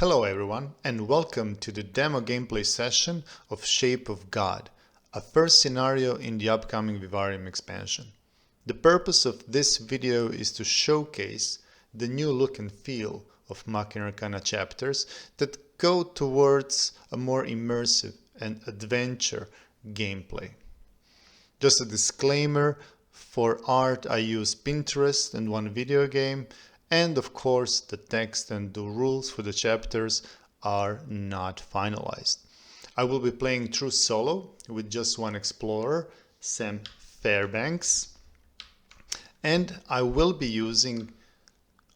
Hello everyone and welcome to the demo gameplay session of Shape of God, a first scenario in the upcoming Vivarium expansion. The purpose of this video is to showcase the new look and feel of Machina Arcana chapters that go towards a more immersive and adventure gameplay. Just a disclaimer, for art I use Pinterest and one video game, and of course the text and the rules for the chapters are not finalized. I will be playing through solo with just one explorer, Sam Fairbanks, and I will be using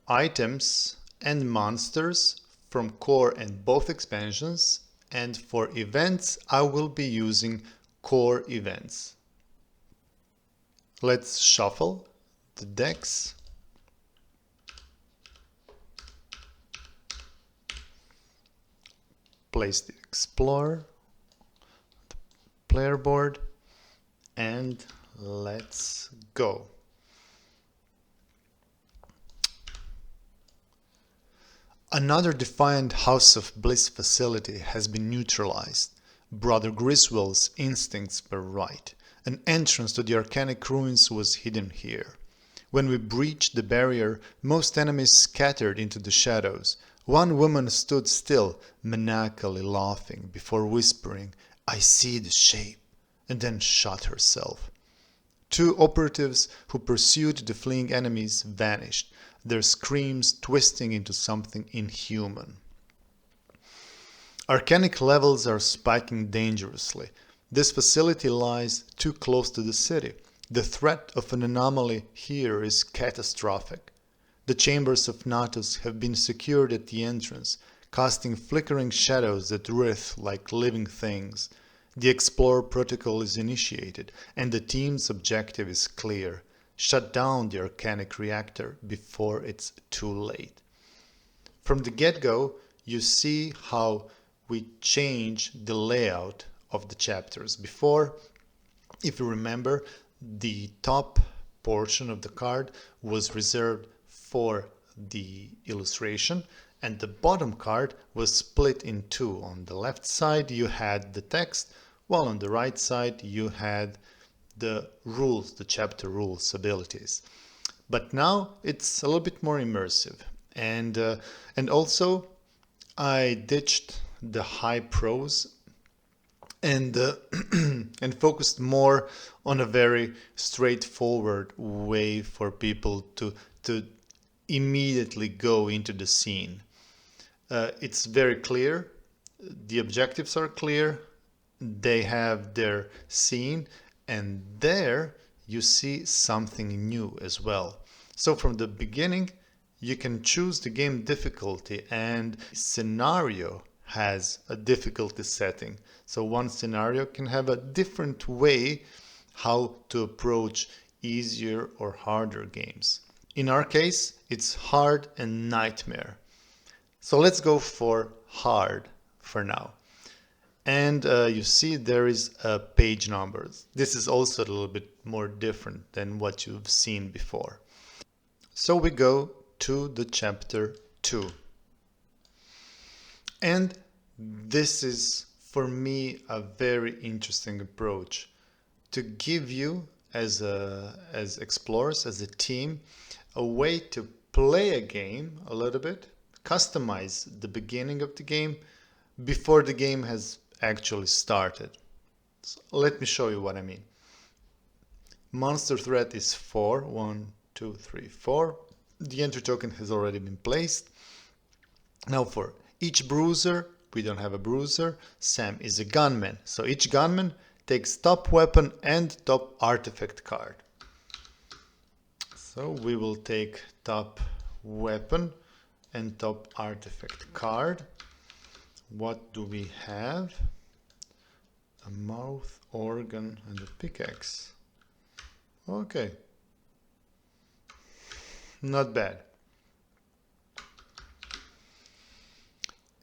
items and monsters from core and both expansions, and for events I will be using core events. Let's shuffle the decks. Place the explorer, the player board, and let's go. Another defiant House of Bliss facility has been neutralized. Brother Griswold's instincts were right. An entrance to the Arcanic ruins was hidden here. When we breached the barrier, most enemies scattered into the shadows. One woman stood still, maniacally laughing, before whispering, "I see the shape," and then shot herself. Two operatives who pursued the fleeing enemies vanished, their screams twisting into something inhuman. Arcanic levels are spiking dangerously. This facility lies too close to the city. The threat of an anomaly here is catastrophic. The chambers of Natus have been secured at the entrance, casting flickering shadows that writhe like living things. The Explorer protocol is initiated, and the team's objective is clear: shut down the Arcanic reactor before it's too late. From the get-go, you see how we change the layout of the chapters. Before, if you remember, the top portion of the card was reserved for the illustration, and the bottom card was split in two. On the left side you had the text, while on the right side you had the rules, the chapter rules, abilities. But now it's a little bit more immersive, and also I ditched the high prose and and focused more on a very straightforward way for people to immediately go into the scene. It's very clear, the objectives are clear, they have their scene, and there you see something new as well. So from the beginning you can choose the game difficulty, and scenario has a difficulty setting. So one scenario can have a different way how to approach easier or harder games. In our case, it's hard and nightmare. So let's go for hard for now. And you see there is page numbers. This is also a little bit more different than what you've seen before. So we go to the chapter 2. And this is, for me, a very interesting approach to give you, as explorers, as a team, a way to play a game a little bit, customize the beginning of the game before the game has actually started. So let me show you what I mean. Monster threat is 4. 1, 2, 3, 4. The entry token has already been placed. Now for each bruiser, we don't have a bruiser, Sam is a gunman. So each gunman takes top weapon and top artifact card. So we will take top weapon and top artifact card. What do we have? A mouth, organ, and a pickaxe. Okay. Not bad.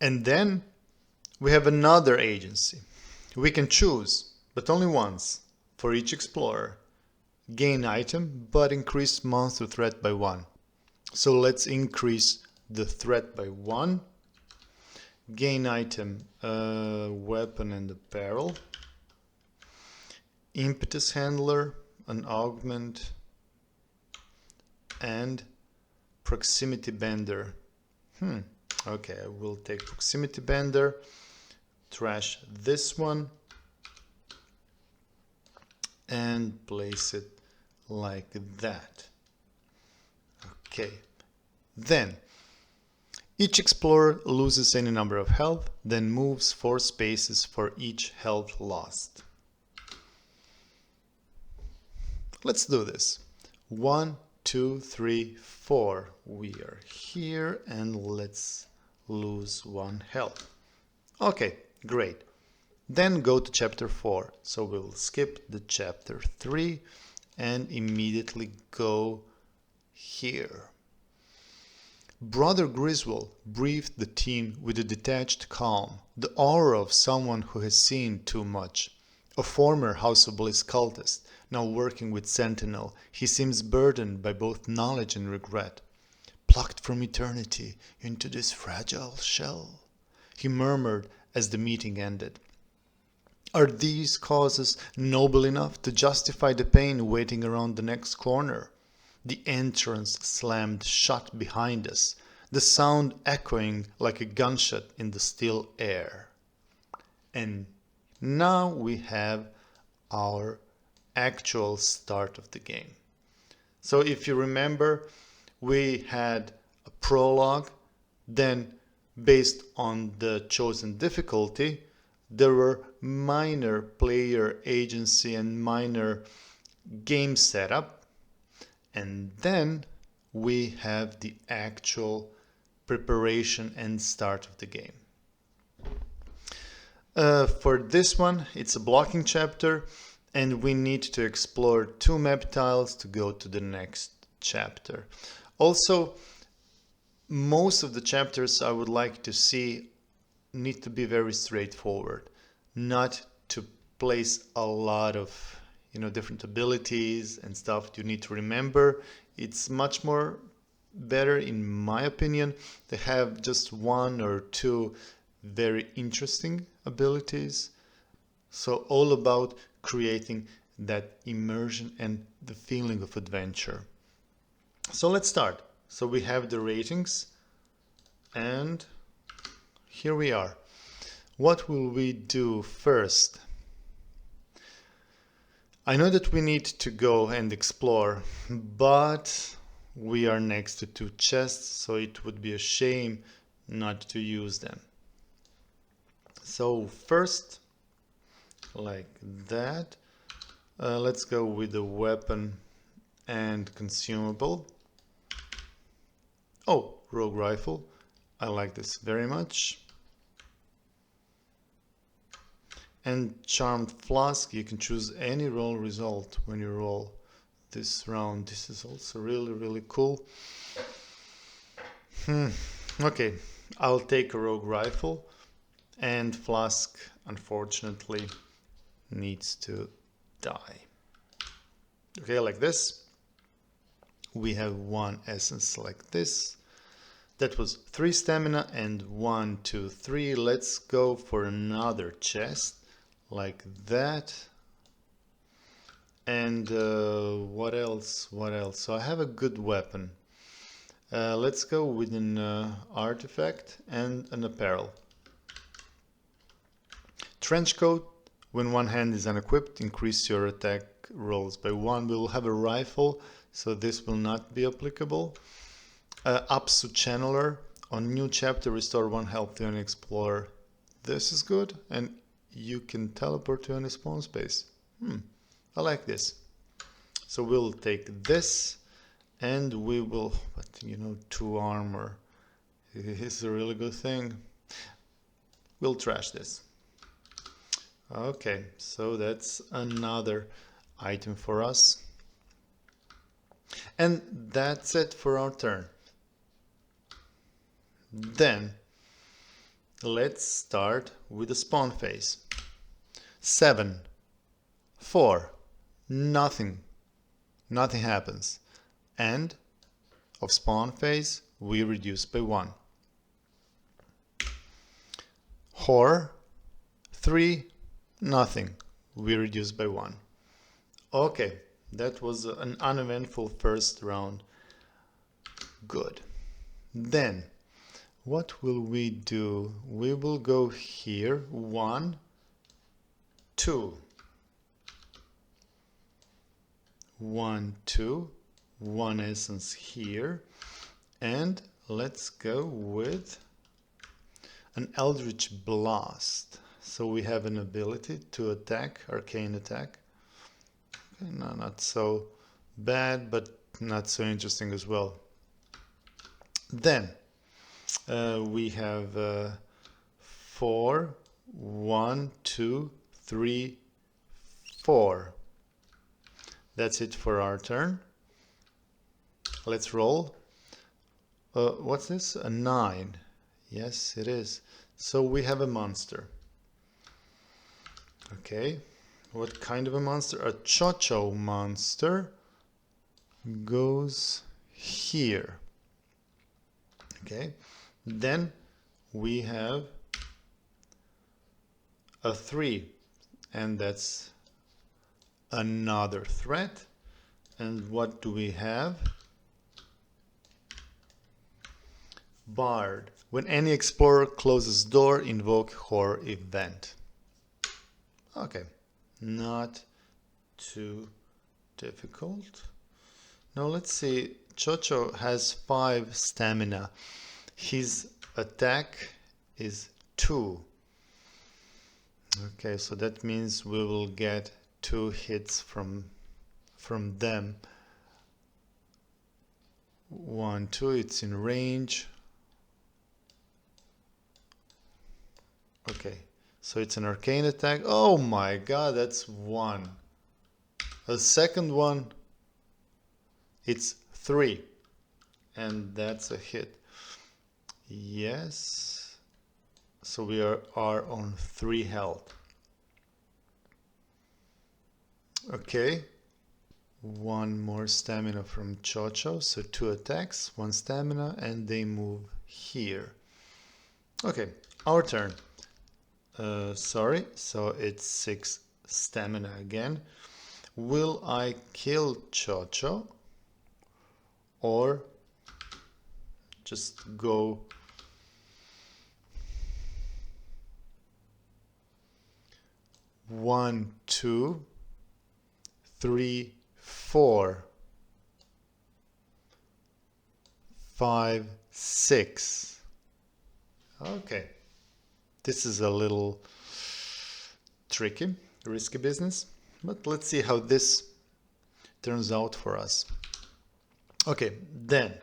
And then we have another agency. We can choose, but only once, for each explorer. Gain item, but increase monster threat by 1. So let's increase the threat by 1. gain item, weapon and apparel, impetus handler, an augment, and proximity bender. Okay, I will take proximity bender, trash this one, and place it like that. Okay, then each explorer loses any number of health, then moves 4 spaces for each health lost. Let's do this. 1, 2, 3, 4. We are here and let's lose 1 health. Okay, great. Then go to chapter 4. So we'll skip the chapter 3 and immediately go here. Brother Griswold briefed the team with a detached calm, the aura of someone who has seen too much. A former House of Bliss cultist, now working with Sentinel, he seems burdened by both knowledge and regret. Plucked from eternity into this fragile shell, he murmured as the meeting ended. Are these causes noble enough to justify the pain waiting around the next corner? The entrance slammed shut behind us, the sound echoing like a gunshot in the still air. And now we have our actual start of the game. So if you remember, we had a prologue, then based on the chosen difficulty, there were minor player agency and minor game setup. And then we have the actual preparation and start of the game. For this one, it's a blocking chapter, and we need to explore 2 map tiles to go to the next chapter. Also, most of the chapters I would like to see need to be very straightforward, not to place a lot of different abilities and stuff you need to remember. It's much more better, in my opinion, to have just 1 or 2 very interesting abilities. So all about creating that immersion and the feeling of adventure. So let's start. So we have the ratings, and here we are. What will we do first? I know that we need to go and explore, but we are next to 2 chests, so it would be a shame not to use them. So first, like that, let's go with the weapon and consumable. Oh, rogue rifle. I like this very much. And charmed flask, you can choose any roll result when you roll this round. This is also really cool. Okay, I'll take a rogue rifle, and flask unfortunately needs to die. Okay, like this. We have 1 essence like this. That was 3 stamina and 1, 2, 3. Let's go for another chest. Like that. And what else? So I have a good weapon. Let's go with an artifact and an apparel. Trench coat. When one hand is unequipped, increase your attack rolls by 1. We will have a rifle, so this will not be applicable. Apsu channeler. On new chapter, restore 1 health to an explorer. This is good, and you can teleport to any spawn space. I like this. So we'll take this, and we will, 2 armor is a really good thing. We'll trash this. Okay, so that's another item for us. And that's it for our turn. Then let's start with the spawn phase. 7, 4, nothing happens. End of spawn phase, we reduce by 1. 4, 3, nothing. We reduced by 1. Okay, that was an uneventful first round. Good. Then, what will we do? We will go here, 1, 2. 1, 2, 1 essence here, and let's go with an Eldritch Blast. So we have an ability to attack, arcane attack. Okay, no, not so bad, but not so interesting as well. Then we have 4, 1, 2, 3, 4. That's it for our turn. Let's roll. What's this? A 9. Yes, it is. So we have a monster. Okay. What kind of a monster? A Chocho monster goes here. Okay. Then we have a 3. And that's another threat. And what do we have? Bard. When any explorer closes door, invoke horror event. Okay, not too difficult. Now let's see. Chocho has 5 stamina. His attack is 2. Okay, so that means we will get 2 hits from them. 1, 2, it's in range. Okay, so it's an arcane attack. Oh my god, that's 1. The second one, it's 3. And that's a hit. Yes. So we are on 3 health. Okay. 1 more stamina from Chocho. So 2 attacks, 1 stamina, and they move here. Okay, our turn. Sorry, so it's 6 stamina again. Will I kill Chocho or just go one, 2, 3, 4, 5, 6. Okay. This is a little tricky, risky business, but let's see how this turns out for us. Okay, then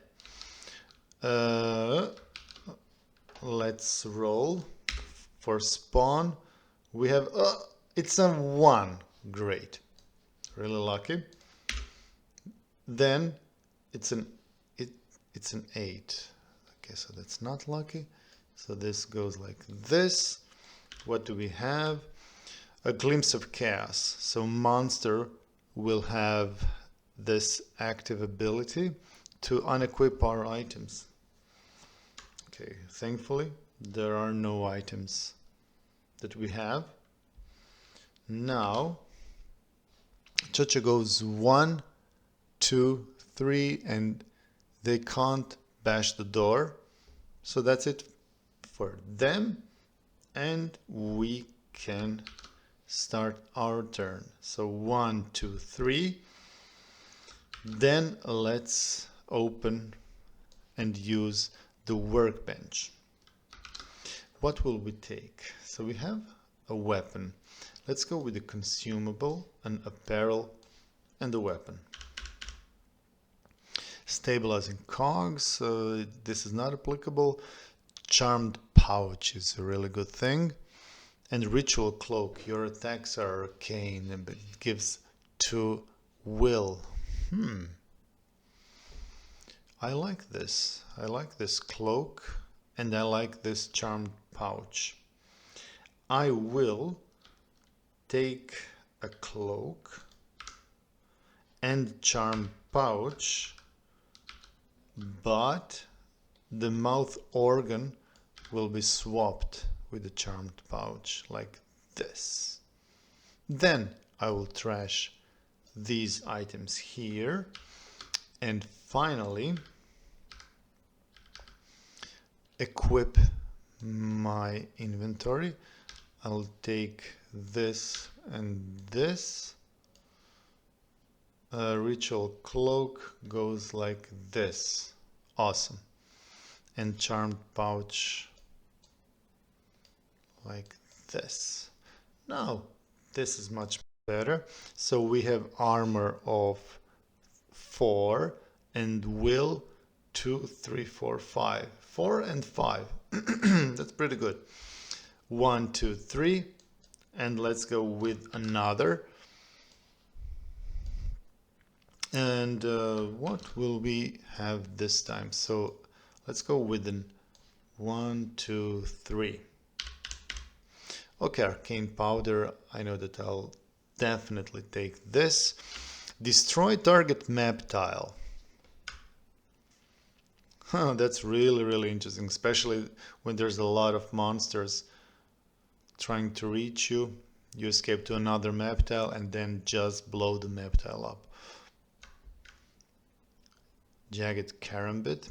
let's roll for spawn. We have it's a 1. Great, really lucky. Then it's an 8. Okay, so that's not lucky. So this goes like this. What do we have? A glimpse of chaos. So monster will have this active ability to unequip our items. Okay, thankfully there are no items that we have. Now Chocho goes 1, 2, 3, and they can't bash the door. So that's it for them, and we can start our turn. So 1, 2, 3. Then let's open and use the workbench. What will we take? So we have a weapon. Let's go with the consumable, an apparel, and a weapon. Stabilizing cogs, this is not applicable. Charmed pouch is a really good thing. And ritual cloak, your attacks are arcane and it gives 2 will. I like this. I like this cloak and I like this charmed pouch. I will take a cloak and charmed pouch, but the mouth organ will be swapped with a charmed pouch like this. Then I will trash these items here, and finally equip my inventory. I'll take this and this. Ritual cloak goes like this. Awesome. And charmed pouch like this. Now this is much better. So we have armor of 4 and will 2, 3, 4, 5. 4 and 5. That's pretty good. 1, 2, 3, and let's go with another. And what will we have this time? So let's go with an 1, 2, 3. Okay, arcane powder. I know that I'll definitely take this. Destroy target map tile. That's really interesting, especially when there's a lot of monsters trying to reach you. You escape to another map tile and then just blow the map tile up. Jagged Karambit.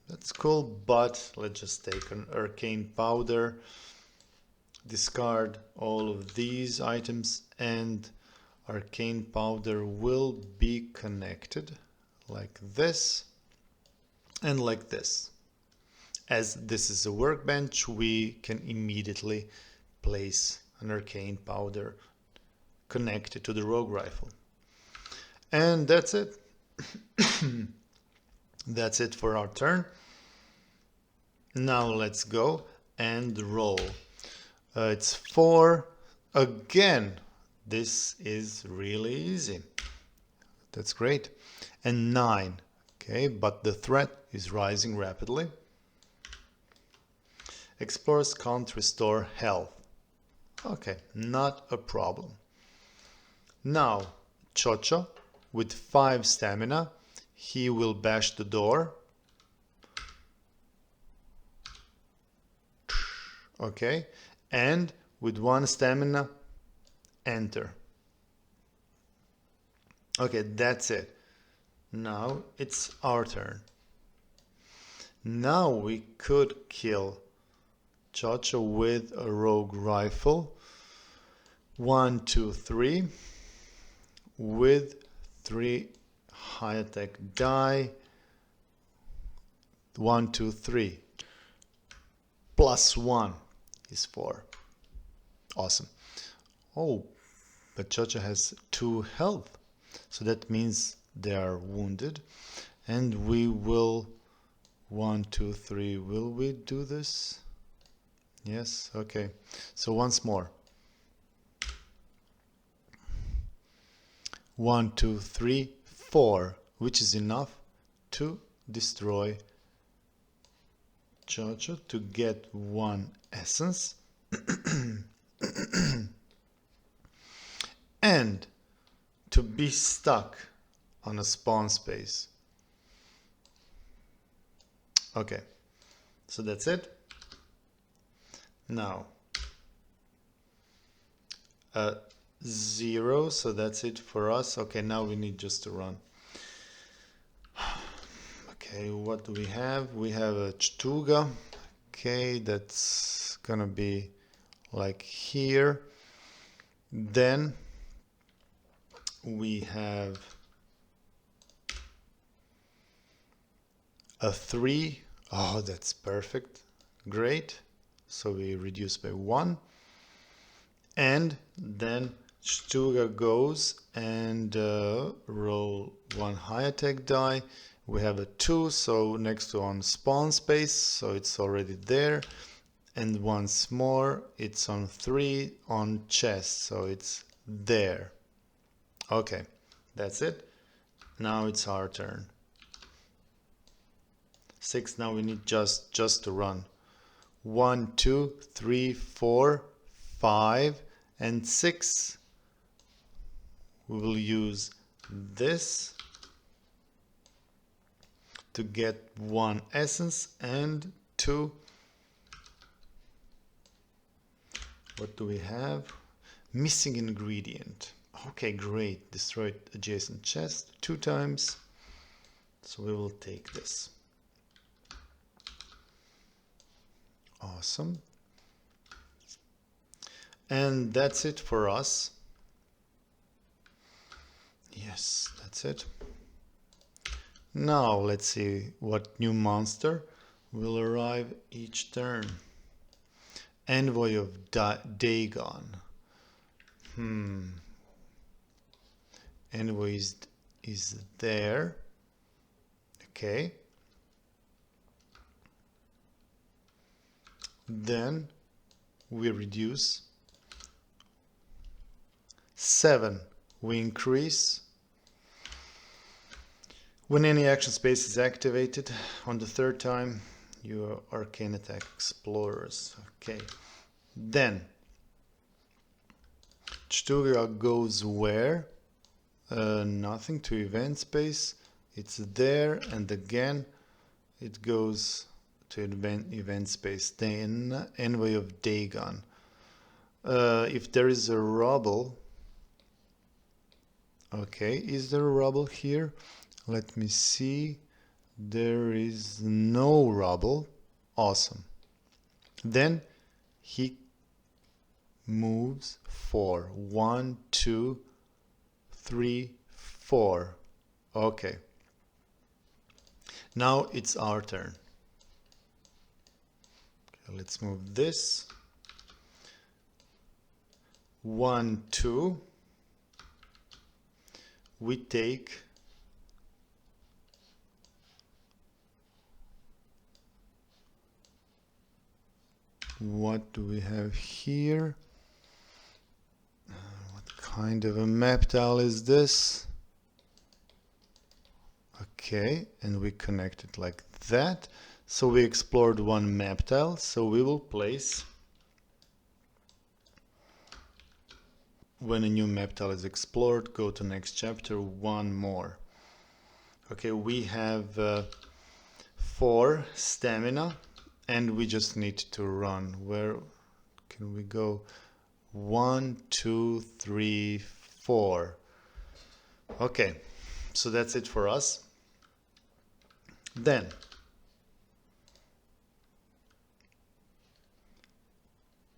That's cool, but let's just take an arcane powder. Discard all of these items, and arcane powder will be connected like this and like this. As this is a workbench, we can immediately place an arcane powder connected to the rogue rifle. And that's it. That's it for our turn. Now let's go and roll. It's 4 again. This is really easy. That's great. And 9. Okay, but the threat is rising rapidly. Explorers can't restore health. Okay, not a problem. Now, Chocho with 5 stamina. He will bash the door. Okay, and with 1 stamina, enter. Okay, that's it. Now it's our turn. Now we could kill Chocho with a rogue rifle. 1, 2, 3 with 3 high attack die. 1, 2, 3 plus 1 is 4. Awesome. Oh, but Chocho has 2 health, so that means they are wounded, and we will 1, 2, 3. Will we do this? Yes. Okay. So once more. 1, 2, 3, 4, which is enough to destroy Chocho to get 1 essence. And to be stuck on a spawn space. Okay, so that's it. Now 0, so that's it for us. Okay, now we need just to run. Okay, what do we have? We have a Chtuga. Okay, that's gonna be like here. Then we have a 3. Oh, that's perfect. Great. So we reduce by 1. And then Chtuga goes and roll 1 high attack die. We have a 2, so next to on spawn space, so it's already there. And once more, it's on 3 on chest, so it's there. Okay, that's it. Now it's our turn. 6, now we need just to run. 1, 2, 3, 4, 5, and 6. We will use this to get 1 essence and 2 What do we have? Missing ingredient. Okay, great. Destroyed adjacent chest 2 times. So we will take this. Awesome. And that's it for us. Yes, that's it. Now let's see what new monster will arrive each turn. Envoy of Dagon. Envoy is there. Okay. Then we reduce 7. We increase when any action space is activated on the 3rd time. Your Arcane attack explorers. Okay. Then Chtuga goes where? Nothing, to event space. It's there, and again it goes to event space. Then Envoy of Dagon. If there is a rubble, okay, is there a rubble here? Let me see. There is no rubble. Awesome. Then he moves 4. 1, 2, 3, 4. Okay. Now it's our turn. Okay, let's move this. 1, 2. We take what do we have here? What kind of a map tile is this? Okay, and we connect it like that. So we explored 1 map tile, so we will place, when a new map tile is explored, go to next chapter, 1 more. Okay, we have 4 stamina, and we just need to run. Where can we go? 1, 2, 3, 4. Okay, so that's it for us. Then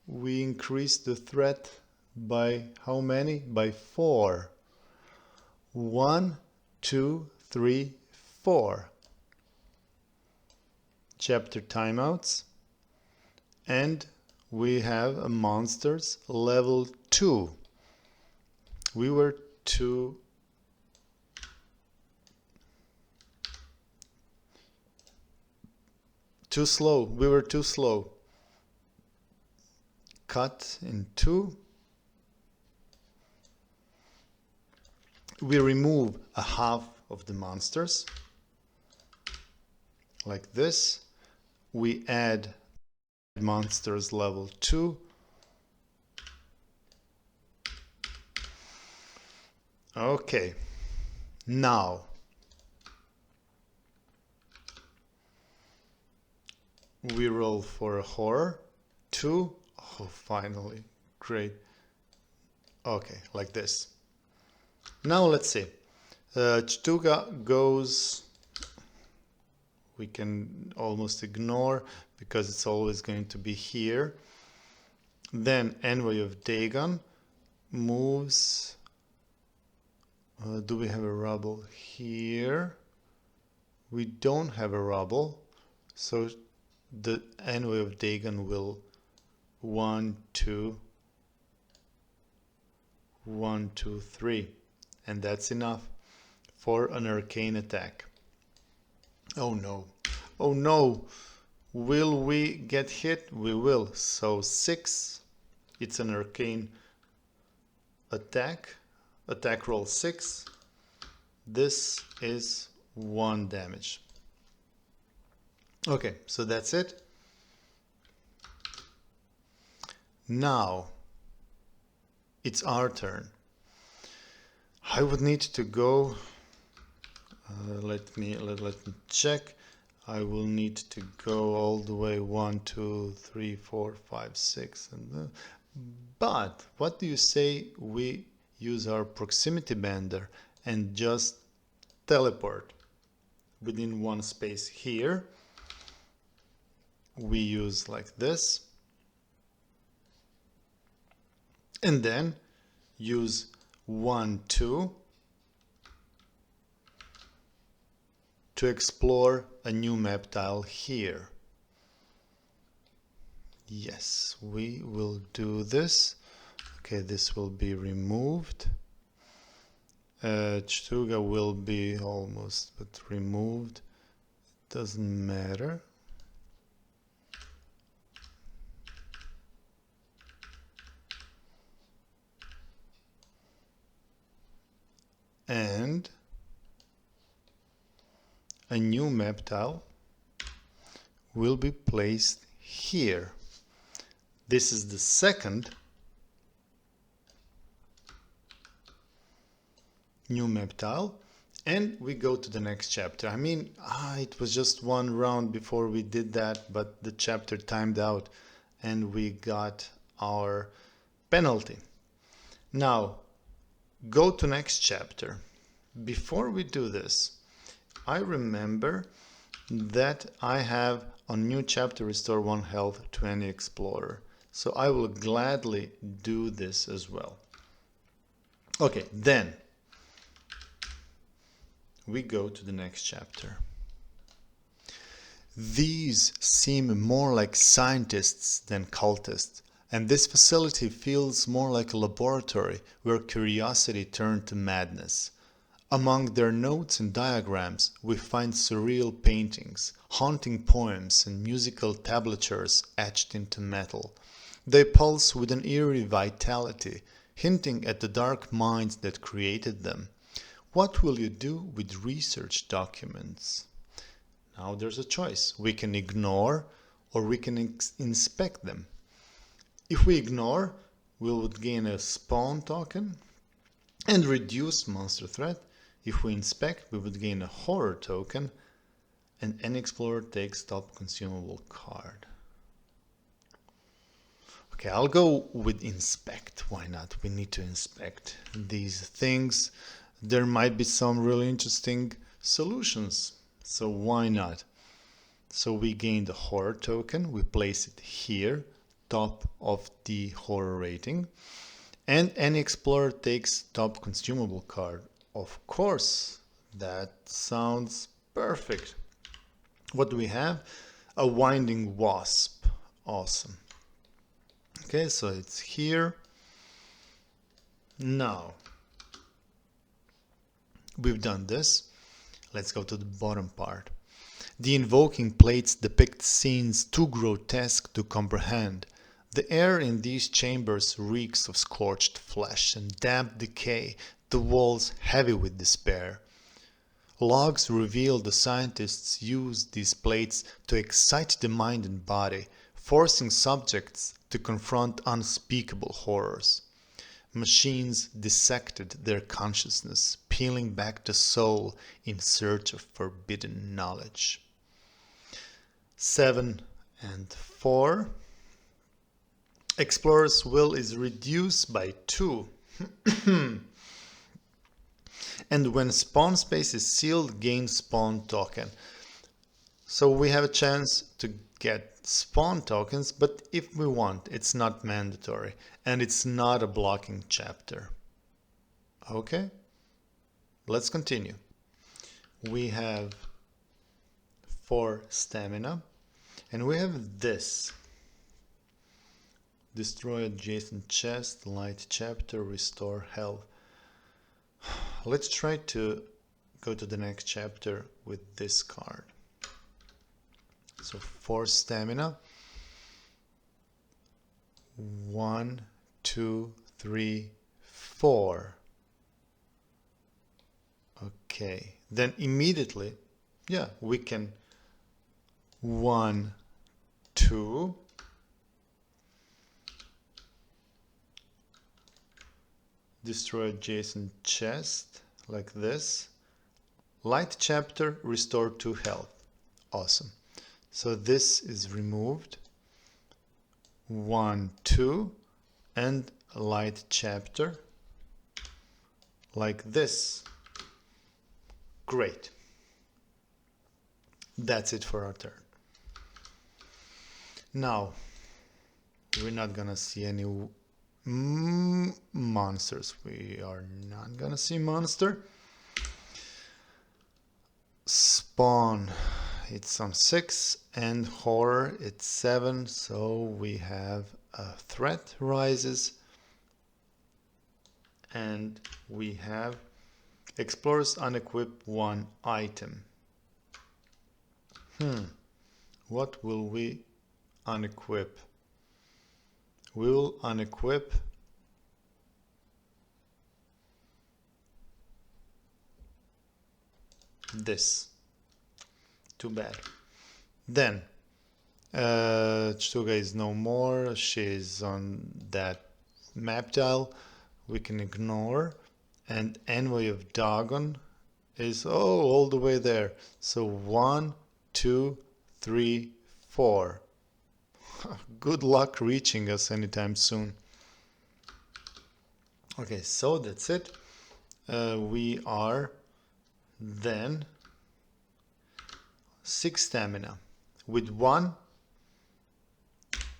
we increase the threat by how many? By 4. 1, 2, 3, 4. Chapter timeouts, and we have a monsters level 2. We were too slow. We were too slow. Cut in 2. We remove a half of the monsters like this. We add monsters level 2. Okay, now we roll for a horror 2. Oh, finally, great. Okay, like this. Now let's see. Chtuga goes, we can almost ignore because it's always going to be here. Then Envoy of Dagon moves. Do we have a rubble here? We don't have a rubble, so the Envoy of Dagon will 1, 2, 1, 2, 3, and that's enough for an arcane attack. Oh no, oh no, will we get hit? We will. So 6, it's an arcane attack, attack roll 6. This is 1 damage. Okay, so that's it. Now it's our turn. I would need to go, let me check. I will need to go all the way 1, 2, 3, 4, 5, 6, and But what do you say we use our proximity bender and just teleport within one space here? We use like this, and then use 1, 2 to explore a new map tile here. Yes, we will do this. Okay, this will be removed. Chtuga will be almost but removed. Doesn't matter. And a new map tile will be placed here. This is the second new map tile, and we go to the next chapter. I mean, it was just one round before we did that, but the chapter timed out and we got our penalty. Now, go to next chapter. Before we do this, I remember that I have on new chapter restore 1 health to any explorer. So I will gladly do this as well. Okay, then we go to the next chapter. These seem more like scientists than cultists, and this facility feels more like a laboratory where curiosity turned to madness. Among their notes and diagrams, we find surreal paintings, haunting poems, and musical tablatures etched into metal. They pulse with an eerie vitality, hinting at the dark minds that created them. What will you do with research documents? Now there's a choice. We can ignore or we can inspect them. If we ignore, we would gain a spawn token and reduce monster threat. If we inspect, we would gain a horror token, and any explorer takes top consumable card. Okay, I'll go with inspect. Why not? We need to inspect these things. There might be some really interesting solutions, so why not? So we gain the horror token, we place it here, top of the horror rating, and any explorer takes top consumable card. Of course, that sounds perfect. What do we have? A winding wasp. Awesome. Okay, so it's here. Now, we've done this. Let's go to the bottom part. The invoking plates depict scenes too grotesque to comprehend. The air in these chambers reeks of scorched flesh and damp decay, the walls heavy with despair. Logs reveal the scientists used these plates to excite the mind and body, forcing subjects to confront unspeakable horrors. Machines dissected their consciousness, peeling back the soul in search of forbidden knowledge. 7 and 4. Explorer's will is reduced by 2. And when spawn space is sealed, gain spawn token. So we have a chance to get spawn tokens, but if we want, it's not mandatory, and it's not a blocking chapter. Okay, let's continue. We have 4 stamina, and we have this. Destroy adjacent chest, light chapter, restore health. Let's try to go to the next chapter with this card. So 4 stamina. 1, 2, 3, 4. Okay, then immediately, we can 1, 2. Destroy adjacent chest, like this. Light chapter, restore 2 health. Awesome. So this is removed. 1, 2. and light chapter like this. Great. That's it for our turn. Now, we're not gonna see any monsters. We are not gonna see monster. Spawn, it's on 6, and horror, it's 7, so we have a threat rises, and we have explorers unequip 1 item. What will we unequip? We will unequip this. Too bad. Then Chtuga is no more. She's on that map tile. We can ignore. And Envoy of Dagon is all the way there. So 1, 2, 3, 4. Good luck reaching us anytime soon. Okay, so that's it. We are then 6 stamina. With 1,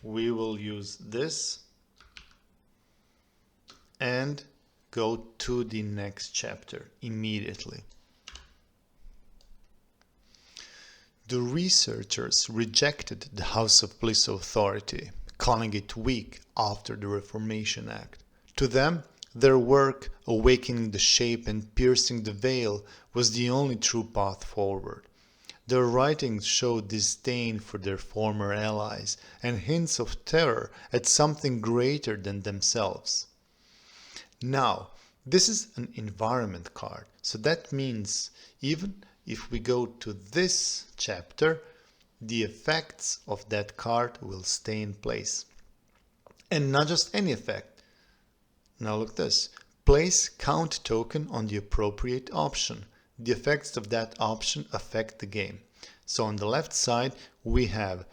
we will use this and go to the next chapter immediately. The researchers rejected the House of Bliss authority, calling it weak after the Reformation Act. To them, their work, awakening the shape and piercing the veil, was the only true path forward. Their writings showed disdain for their former allies and hints of terror at something greater than themselves. Now, this is an environment card, so that means even if we go to this chapter, the effects of that card will stay in place. And not just any effect. Now look this. Place count token on the appropriate option. The effects of that option affect the game. So on the left side we have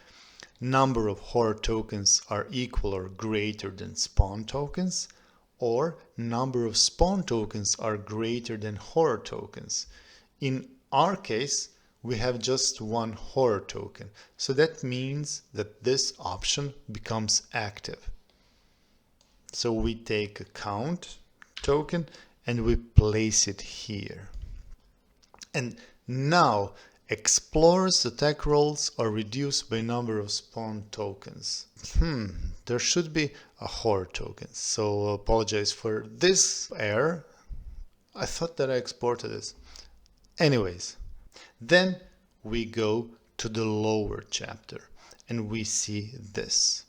number of horror tokens are equal or greater than spawn tokens, or number of spawn tokens are greater than horror tokens. In our case, we have just 1 horror token, so that means that this option becomes active. So we take a count token and we place it here. And now explorers' attack rolls are reduced by number of spawn tokens. There should be a horror token, so apologize for this error. I thought that I exported this. Anyways, then we go to the lower chapter and we see this.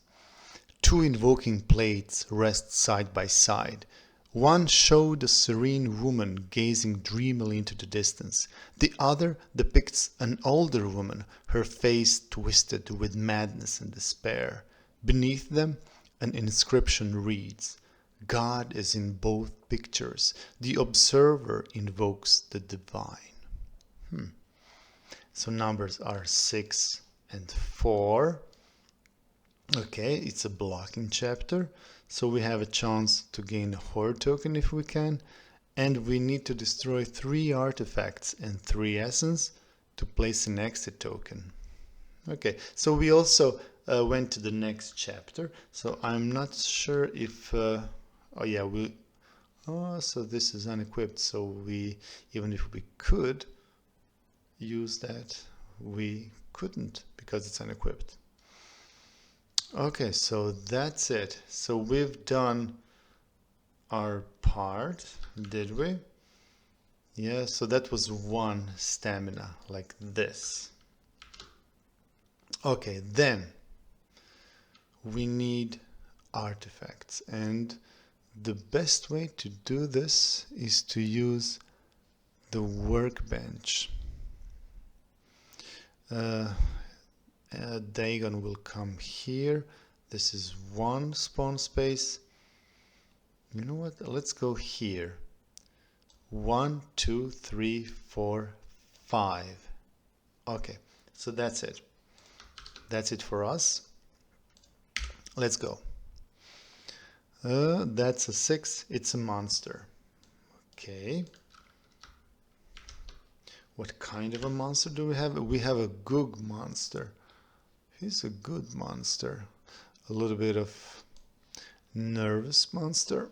2 invoking plates rest side by side. One showed a serene woman gazing dreamily into the distance. The other depicts an older woman, her face twisted with madness and despair. Beneath them, an inscription reads, "God is in both pictures. The observer invokes the divine." So numbers are 6 and 4. Okay, it's a blocking chapter. So we have a chance to gain a horror token if we can. And we need to destroy 3 artifacts and 3 essence to place an exit token. Okay, so we also went to the next chapter. So I'm not sure if... so this is unequipped. So we, even if we could use that, we couldn't because it's unequipped. Okay, so that's it. So we've done our part, did we? Yeah, so that was 1 stamina, like this. Okay, then we need artifacts, and the best way to do this is to use the workbench. Dagon will come here. This is 1 spawn space. You know what? Let's go here. 1, 2, 3, 4, 5. Okay, so that's it. That's it for us. Let's go. That's a 6. It's a monster. Okay. What kind of a monster do we have? We have a Goog monster. He's a good monster. A little bit of nervous monster.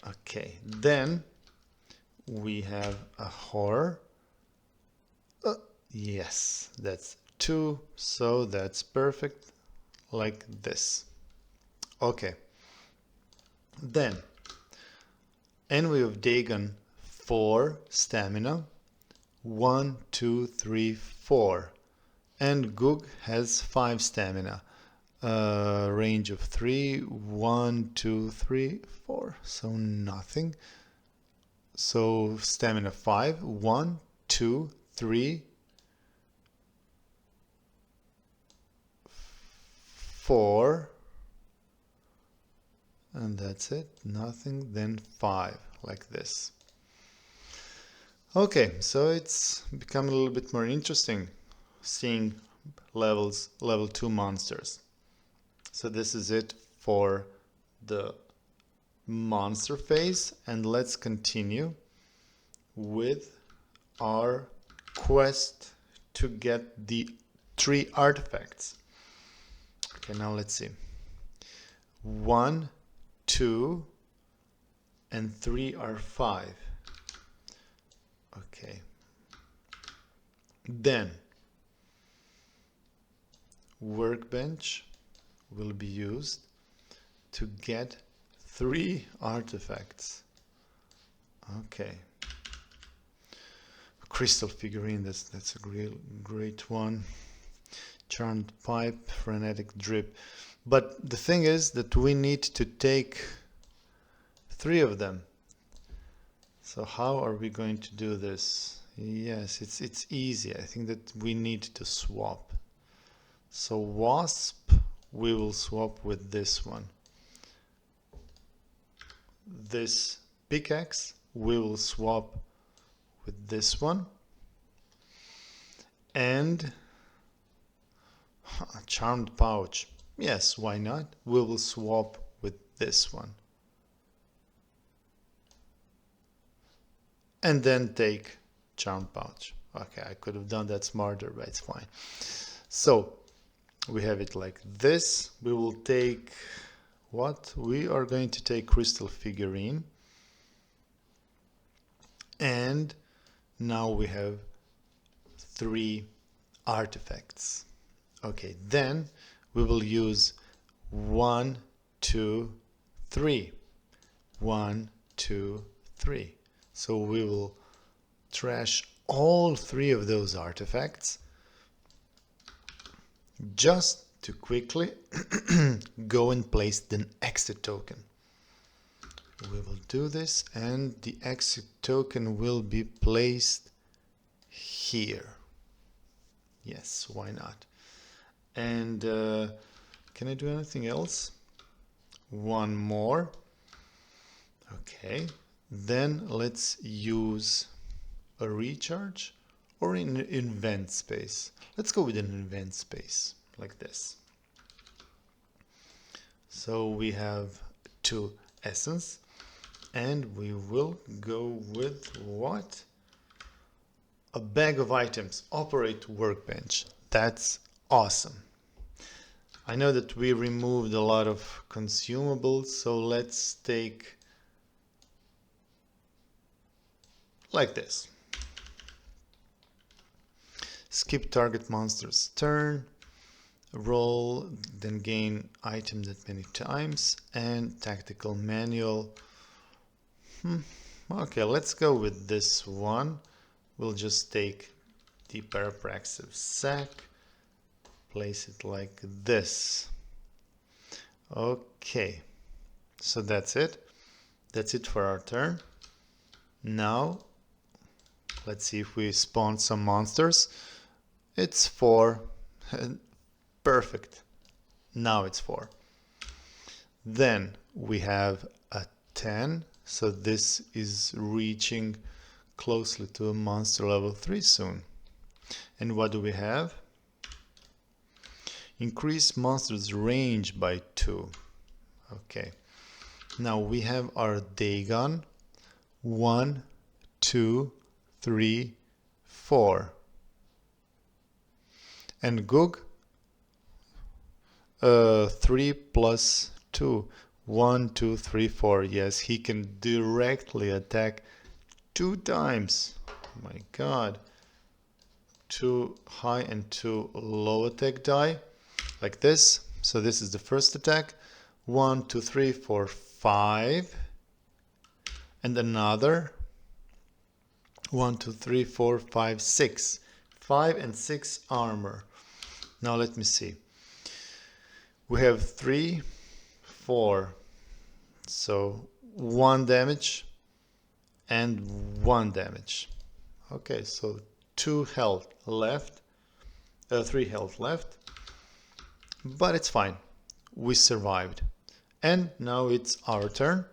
Okay, then we have a horror. Yes, that's 2, so that's perfect, like this. Okay, then Envy of Dagon, 4 stamina, 1, 2, 3, 4, and Goog has 5 stamina, range of 3, 1, 2, 3, 4, so nothing. So stamina 5, 1, 2, 3, 4, and that's it, nothing, then 5, like this. Okay, so it's become a little bit more interesting seeing level 2 monsters. So this is it for the monster phase, and let's continue with our quest to get the 3 artifacts. Okay, now let's see. 1, 2, and 3 are 5. Okay. Then workbench will be used to get 3 artifacts. Okay. Crystal figurine, that's a great one. Charmed pipe, frenetic drip. But the thing is that we need to take 3 of them. So how are we going to do this? Yes, it's easy. I think that we need to swap. So wasp, we will swap with this one. This pickaxe, we will swap with this one. And charmed pouch. Yes, why not? We will swap with this one. And then take charmed pouch. Okay, I could have done that smarter, but it's fine. So we have it like this. We will take what? We are going to take crystal figurine. And now we have 3 artifacts. Okay, then we will use 1, 2, 3. 1, 2, 3. So we will trash all 3 of those artifacts just to quickly go and place the exit token. We will do this, and the exit token will be placed here. Yes, why not? And can I do anything else? One more. Okay. Then let's use a recharge or an invent space. Let's go with an invent space like this. So we have 2 essence, and we will go with what? A bag of items. Operate workbench. That's awesome. I know that we removed a lot of consumables, so let's take like this. Skip target monster's turn, roll, then gain items that many times, and tactical manual. Okay, let's go with this one. We'll just take the parapraxive sack, place it like this. Okay, so that's it. That's it for our turn. Now let's see if we spawn some monsters. It's 4. Perfect. Now it's 4. Then we have a 10. So this is reaching closely to a monster level 3 soon. And what do we have? Increase monster's range by 2. Okay. Now we have our Dagon. 1, 2, 3, 4. And Gug, 3 plus 2. 1, 2, 3, 4. Yes, he can directly attack 2 times. Oh my god. 2 high and 2 low attack die. Like this. So this is the first attack. 1, 2, 3, 4, 5. And another. 1, 2, 3, 4, 5, 6. 5 and 6 armor. Now let me see. We have 3, 4. So 1 damage and 1 damage. Okay, so 2 health left. 3 health left. But it's fine. We survived. And now it's our turn.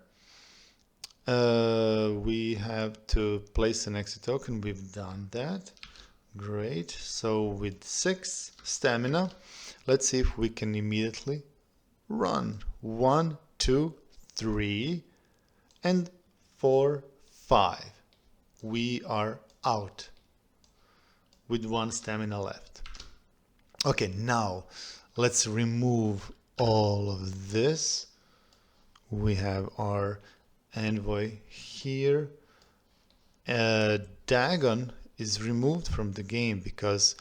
We have to place an exit token. We've done that. Great. So with 6 stamina, let's see if we can immediately run. 1, 2, 3, and 4, 5. We are out with 1 stamina left. Okay, now let's remove all of this. We have our envoy here. Dagon is removed from the game because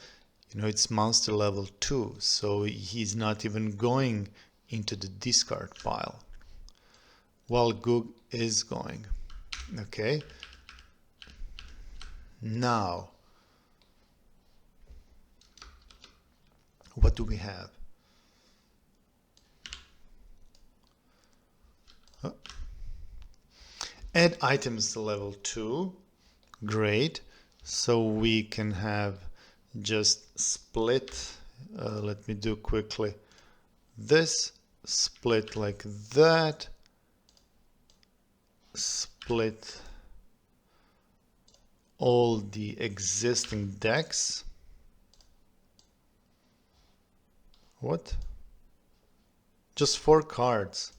it's monster level 2, so he's not even going into the discard pile, while Gug is going. Okay, now what do we have? Add items to level 2. Great. So we can have just split. Let me do quickly this. Split like that. Split all the existing decks. What? Just 4 cards.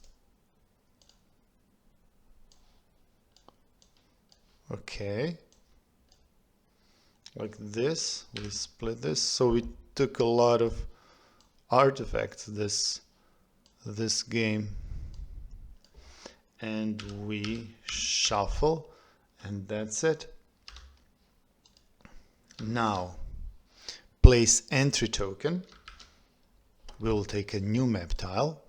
Okay. Like this, we split this. So we took a lot of artifacts this game. And we shuffle, and that's it. Now, place entry token. We will take a new map tile.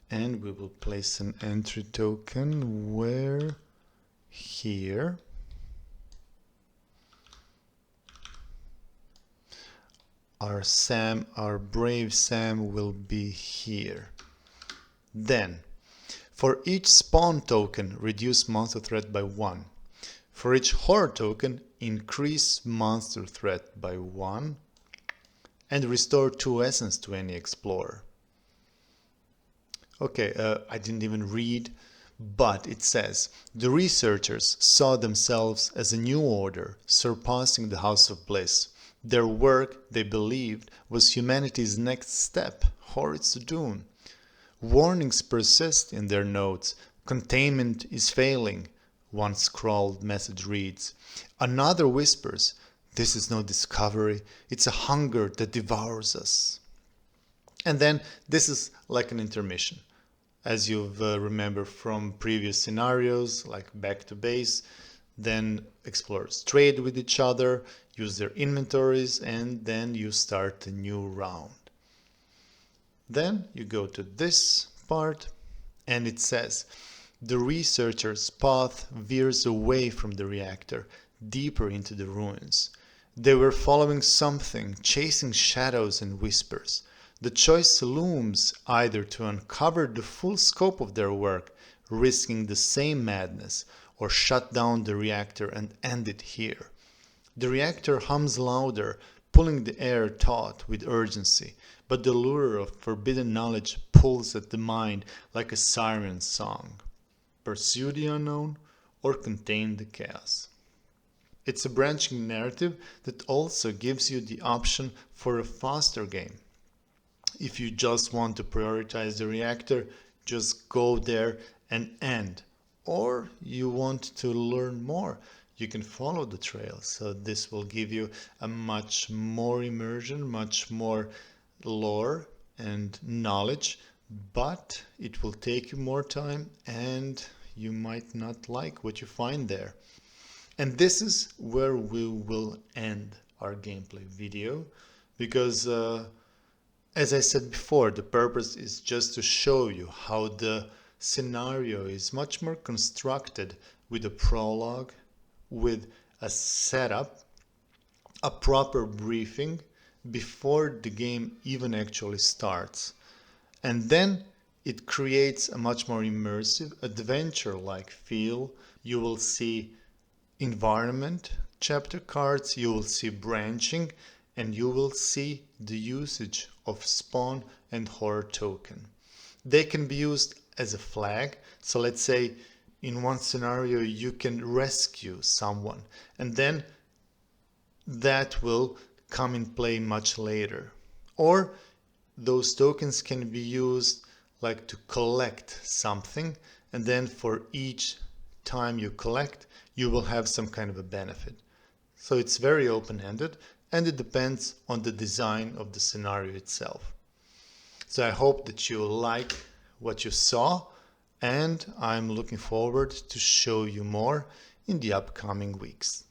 And we will place an entry token where? Here. Our brave Sam will be here. Then, for each spawn token, reduce monster threat by 1. For each horror token, increase monster threat by 1. And restore 2 essence to any explorer. Okay, I didn't even read, but it says, the researchers saw themselves as a new order, surpassing the House of Bliss. Their work, they believed, was humanity's next step, or its doom. Warnings persist in their notes. Containment is failing. One scrawled message reads. Another whispers, this is no discovery, it's a hunger that devours us. And then this is like an intermission. As you've remember from previous scenarios, like back to base, then explorers trade with each other, use their inventories, and then you start a new round. Then you go to this part, and it says, the researcher's path veers away from the reactor, deeper into the ruins. They were following something, chasing shadows and whispers. The choice looms either to uncover the full scope of their work, risking the same madness, or shut down the reactor and end it here. The reactor hums louder, pulling the air taut with urgency, but the lure of forbidden knowledge pulls at the mind like a siren song. Pursue the unknown or contain the chaos. It's a branching narrative that also gives you the option for a faster game. If you just want to prioritize the reactor, just go there and end. Or you want to learn more, you can follow the trail. So this will give you a much more immersion, much more lore and knowledge, but it will take you more time and you might not like what you find there. And this is where we will end our gameplay video, because as I said before, the purpose is just to show you how the scenario is much more constructed with a prologue, with a setup, a proper briefing before the game even actually starts. And then it creates a much more immersive, adventure-like feel. You will see environment chapter cards, you will see branching, and you will see the usage of spawn and horror token. They can be used as a flag. So let's say in one scenario you can rescue someone, and then that will come in play much later. Or those tokens can be used like to collect something, and then for each time you collect, you will have some kind of a benefit. So it's very open-ended, and it depends on the design of the scenario itself. So I hope that you like what you saw, and I'm looking forward to show you more in the upcoming weeks.